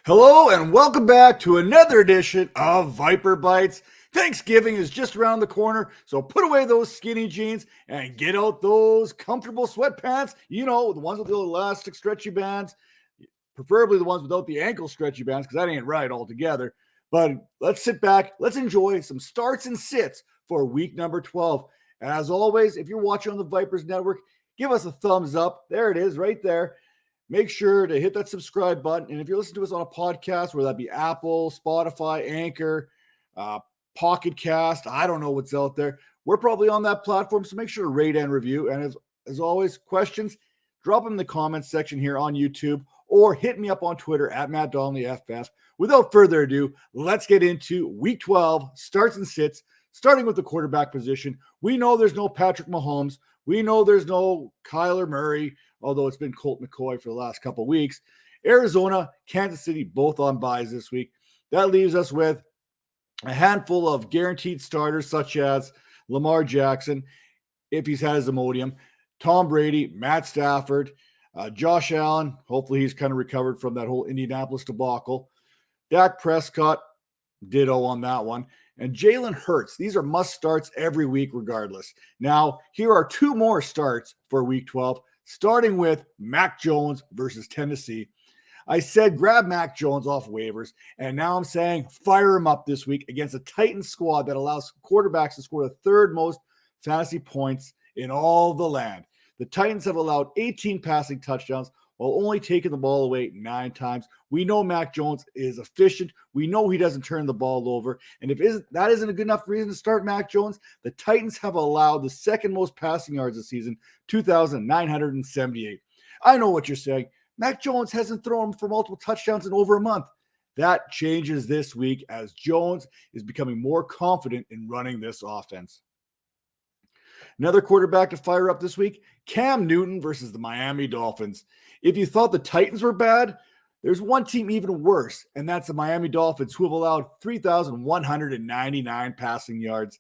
Hello and welcome back to another edition of Viper Bites. Thanksgiving is just around the corner, so put away those skinny jeans and get out those comfortable sweatpants. You know, the ones with the elastic stretchy bands, preferably the ones without the ankle stretchy bands because that ain't right altogether. But let's sit back, let's enjoy some starts and sits for week number 12. And as always, if you're watching on the Vipers Network, give us a thumbs up. There it is right there. Make sure to hit that subscribe button. And if you're listening to us on a podcast, whether that be Apple, Spotify, Anchor, Pocket Cast, I don't know what's out there. We're probably on that platform, so make sure to rate and review. And as always, questions, drop them in the comments section here on YouTube or hit me up on Twitter at Matt Donnelly FF. Without further ado, let's get into Week 12 starts and sits, starting with the quarterback position. We know there's no Patrick Mahomes. We know there's no Kyler Murray, although it's been Colt McCoy for the last couple of weeks. Arizona, Kansas City, both on buys this week. That leaves us with a handful of guaranteed starters, such as Lamar Jackson, if he's had his Imodium, Tom Brady, Matt Stafford, Josh Allen. Hopefully he's kind of recovered from that whole Indianapolis debacle. Dak Prescott, ditto on that one. And Jalen Hurts. These are must starts every week regardless. Now, here are two more starts for Week 12, starting with Mac Jones versus Tennessee. I said grab Mac Jones off waivers, and now I'm saying fire him up this week against a Titans squad that allows quarterbacks to score the third most fantasy points in all the land. The Titans have allowed 18 passing touchdowns while only taking the ball away 9 times. We know Mac Jones is efficient. We know he doesn't turn the ball over. And if that isn't a good enough reason to start Mac Jones, the Titans have allowed the second most passing yards this season, 2,978. I know what you're saying. Mac Jones hasn't thrown for multiple touchdowns in over a month. That changes this week as Jones is becoming more confident in running this offense. Another quarterback to fire up this week, Cam Newton versus the Miami Dolphins. If you thought the Titans were bad, there's one team even worse, and that's the Miami Dolphins, who have allowed 3,199 passing yards,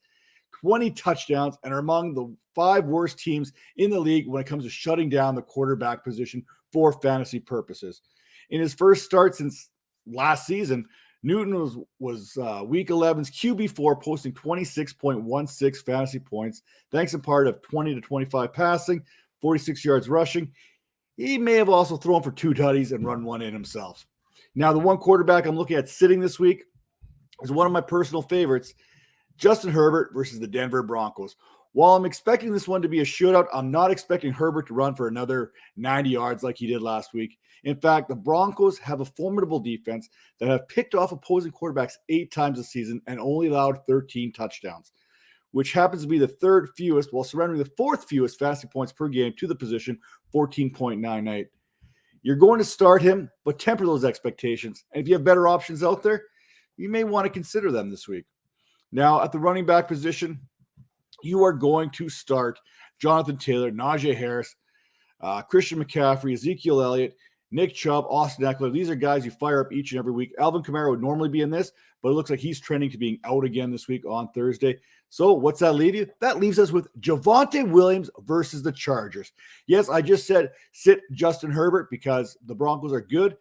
20 touchdowns, and are among the 5 worst teams in the league when it comes to shutting down the quarterback position for fantasy purposes. In his first start since last season, Newton was Week 11's QB4, posting 26.16 fantasy points, thanks in part of 20 to 25 passing, 46 yards rushing. He may have also thrown for 2 tutties and run one in himself. Now, the one quarterback I'm looking at sitting this week is one of my personal favorites, Justin Herbert versus the Denver Broncos. While I'm expecting this one to be a shootout, I'm not expecting Herbert to run for another 90 yards like he did last week. In fact, the Broncos have a formidable defense that have picked off opposing quarterbacks 8 times this season and only allowed 13 touchdowns, which happens to be the 3rd fewest while surrendering the 4th fewest fantasy points per game to the position, 14.98. You're going to start him, but temper those expectations. And if you have better options out there, you may want to consider them this week. Now, at the running back position, you are going to start Jonathan Taylor, Najee Harris, Christian McCaffrey, Ezekiel Elliott, Nick Chubb, Austin Eckler. These are guys you fire up each and every week. Alvin Kamara would normally be in this, but it looks like he's trending to being out again this week on Thursday. So what's that leave you? That leaves us with Javonte Williams versus the Chargers. Yes, I just said sit Justin Herbert because the Broncos are good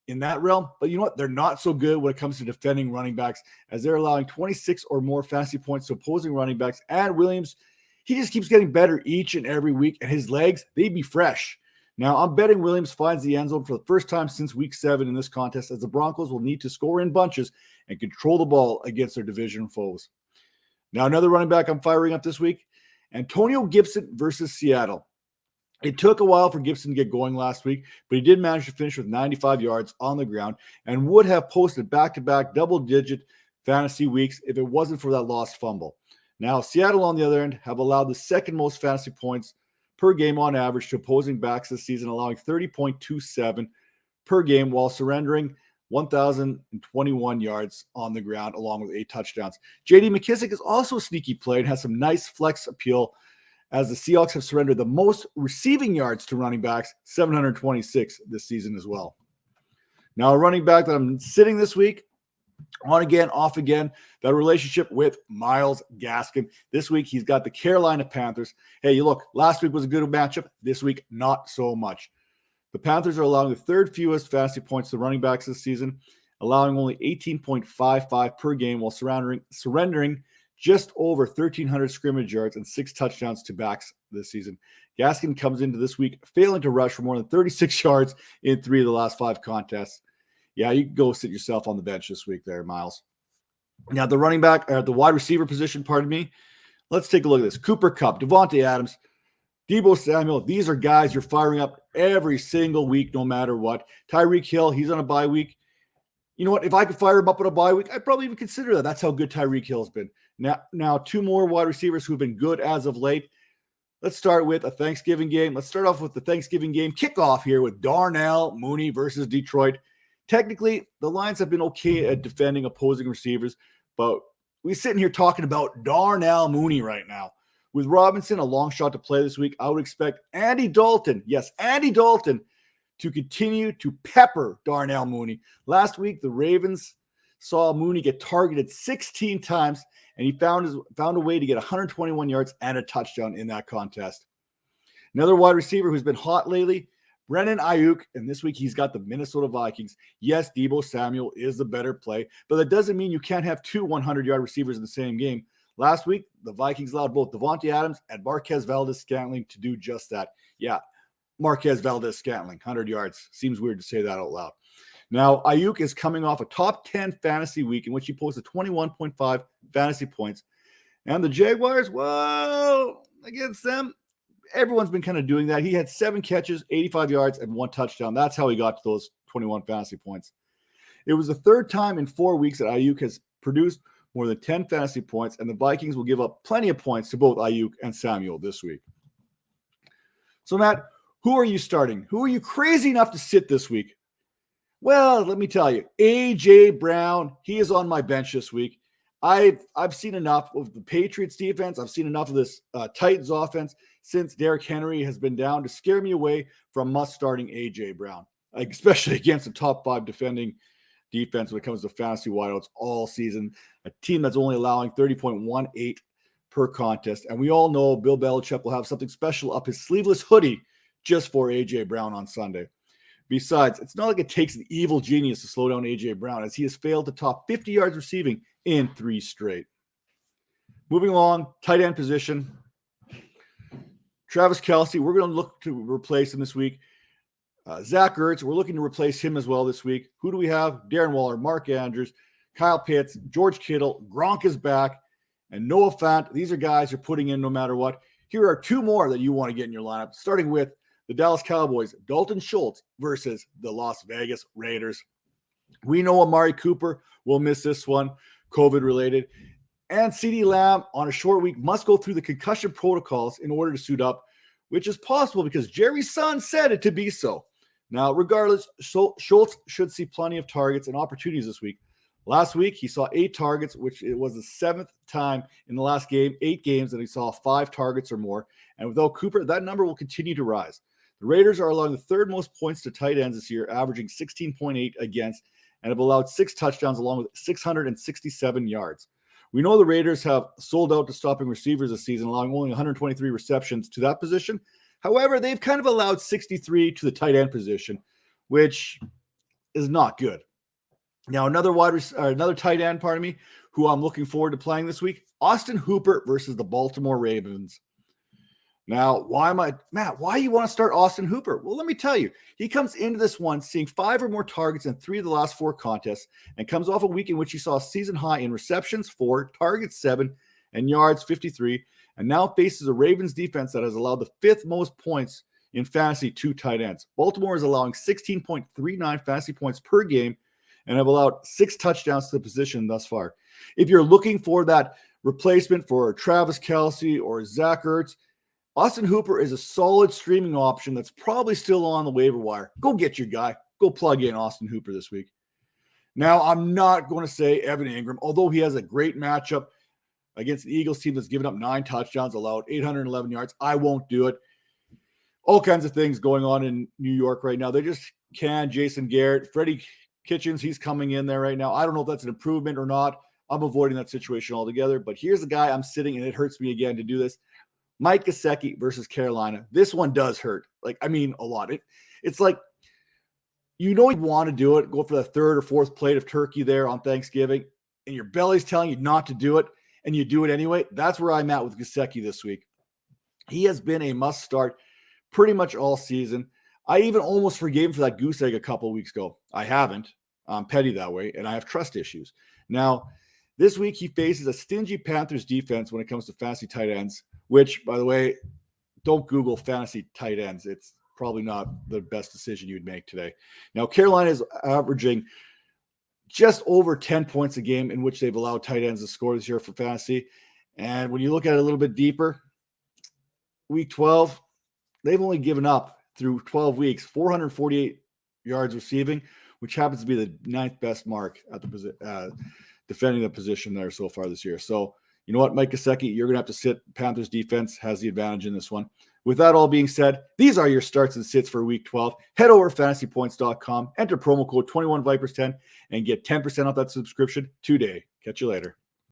in that realm, but you know what? They're not so good when it comes to defending running backs, as they're allowing 26 or more fantasy points to opposing running backs. And Williams, he just keeps getting better each and every week, and his legs, they be fresh. Now, I'm betting Williams finds the end zone for the first time since Week 7 in this contest, as the Broncos will need to score in bunches and control the ball against their division foes. Now, another running back I'm firing up this week, Antonio Gibson versus Seattle. It took a while for Gibson to get going last week, but he did manage to finish with 95 yards on the ground and would have posted back-to-back double-digit fantasy weeks if it wasn't for that lost fumble. Now, Seattle, on the other end, have allowed the second most fantasy points per game on average to opposing backs this season, allowing 30.27 per game while surrendering 1,021 yards on the ground, along with 8 touchdowns. J.D. McKissick is also a sneaky play and has some nice flex appeal, as the Seahawks have surrendered the most receiving yards to running backs, 726 this season as well. Now, a running back that I'm sitting this week, on again, off again, that relationship with Myles Gaskin. This week, he's got the Carolina Panthers. Hey, you look, last week was a good matchup. This week, not so much. The Panthers are allowing the third fewest fantasy points to running backs this season, allowing only 18.55 per game while surrendering just over 1,300 scrimmage yards and 6 touchdowns to backs this season. Gaskin comes into this week failing to rush for more than 36 yards in 3 of the last 5 contests. Yeah, you can go sit yourself on the bench this week there, Myles. Now, the wide receiver position, let's take a look at this. Cooper Kupp, Davante Adams, Deebo Samuel, these are guys you're firing up every single week, no matter what. Tyreek Hill, he's on a bye week. You know what? If I could fire him up on a bye week, I'd probably even consider that. That's how good Tyreek Hill's been. Now, 2 more wide receivers who've been good as of late. Let's start with a Thanksgiving game. Let's start off with the Thanksgiving game kickoff here with Darnell Mooney versus Detroit. Technically, the Lions have been okay at defending opposing receivers, but we're sitting here talking about Darnell Mooney right now. With Robinson a long shot to play this week, I would expect Andy Dalton, to continue to pepper Darnell Mooney. Last week, the Ravens saw Mooney get targeted 16 times, and he found a way to get 121 yards and a touchdown in that contest. Another wide receiver who's been hot lately, Brandon Ayuk, and this week he's got the Minnesota Vikings. Yes, Deebo Samuel is the better play, but that doesn't mean you can't have 2 100-yard receivers in the same game. Last week, the Vikings allowed both Davante Adams and Marquez Valdes-Scantling to do just that. Yeah, Marquez Valdes-Scantling, 100 yards. Seems weird to say that out loud. Now, Ayuk is coming off a top 10 fantasy week in which he posted 21.5 fantasy points. And the Jaguars, well, against them, everyone's been kind of doing that. He had 7 catches, 85 yards, and 1 touchdown. That's how he got to those 21 fantasy points. It was the 3rd time in 4 weeks that Ayuk has produced more than 10 fantasy points, and the Vikings will give up plenty of points to both Ayuk and Samuel this week. So, Matt, who are you starting? Who are you crazy enough to sit this week? Well, let me tell you, A.J. Brown, he is on my bench this week. I've seen enough of the Patriots defense. I've seen enough of this Titans offense since Derrick Henry has been down to scare me away from must-starting A.J. Brown, especially against a top 5 defending defense when it comes to fantasy wideouts all season. A team that's only allowing 30.18 per contest. And we all know Bill Belichick will have something special up his sleeveless hoodie just for A.J. Brown on Sunday. Besides, it's not like it takes an evil genius to slow down A.J. Brown, as he has failed to top 50 yards receiving in 3 straight. Moving along, tight end position. Travis Kelce, we're going to look to replace him this week. Zach Ertz, we're looking to replace him as well this week. Who do we have? Darren Waller, Mark Andrews, Kyle Pitts, George Kittle, Gronk is back, and Noah Fant. These are guys you're putting in no matter what. Here are 2 more that you want to get in your lineup, starting with the Dallas Cowboys, Dalton Schultz versus the Las Vegas Raiders. We know Amari Cooper will miss this one, COVID-related. And CeeDee Lamb on a short week must go through the concussion protocols in order to suit up, which is possible because Jerry's son said it to be so. Now, regardless, Schultz should see plenty of targets and opportunities this week. Last week, he saw 8 targets, which it was the 7th time in the last 8 games that he saw 5 targets or more. And without Cooper, that number will continue to rise. The Raiders are allowing the 3rd most points to tight ends this year, averaging 16.8 against, and have allowed 6 touchdowns along with 667 yards. We know the Raiders have sold out to stopping receivers this season, allowing only 123 receptions to that position. However, they've kind of allowed 63 to the tight end position, which is not good. Now, another tight end, who I'm looking forward to playing this week, Austin Hooper versus the Baltimore Ravens. Now, why you want to start Austin Hooper? Well, let me tell you, he comes into this one seeing 5 or more targets in 3 of the last 4 contests and comes off a week in which he saw a season high in receptions 4, targets 7, and yards 53, and now faces a Ravens defense that has allowed the 5th most points in fantasy to tight ends. Baltimore is allowing 16.39 fantasy points per game and have allowed 6 touchdowns to the position thus far. If you're looking for that replacement for Travis Kelce or Zach Ertz, Austin Hooper is a solid streaming option that's probably still on the waiver wire. Go get your guy. Go plug in Austin Hooper this week. Now, I'm not going to say Evan Ingram, although he has a great matchup against the Eagles team that's given up 9 touchdowns, allowed 811 yards. I won't do it. All kinds of things going on in New York right now. They just can't. Jason Garrett, Freddie Kitchens, he's coming in there right now. I don't know if that's an improvement or not. I'm avoiding that situation altogether. But here's the guy I'm sitting, and it hurts me again to do this. Mike Gesicki versus Carolina. This one does hurt. A lot. It's like you want to do it, go for the third or fourth plate of turkey there on Thanksgiving, and your belly's telling you not to do it, and you do it anyway. That's where I'm at with Gasecki this week. He has been a must start pretty much all season. I even almost forgave him for that goose egg a couple of weeks ago. I haven't. I'm petty that way, and I have trust issues. Now, this week he faces a stingy Panthers defense when it comes to fantasy tight ends, which, by the way, don't Google fantasy tight ends. It's probably not the best decision you'd make today. Now, Carolina is averaging just over 10 points a game in which they've allowed tight ends to score this year for fantasy. And when you look at it a little bit deeper, week 12, they've only given up through 12 weeks, 448 yards receiving, which happens to be the 9th best mark at the defending the position there so far this year. So, you know what, Mike Gesicki, you're going to have to sit. Panthers defense has the advantage in this one. With that all being said, these are your starts and sits for week 12. Head over to fantasypoints.com, enter promo code 21Vipers10, and get 10% off that subscription today. Catch you later.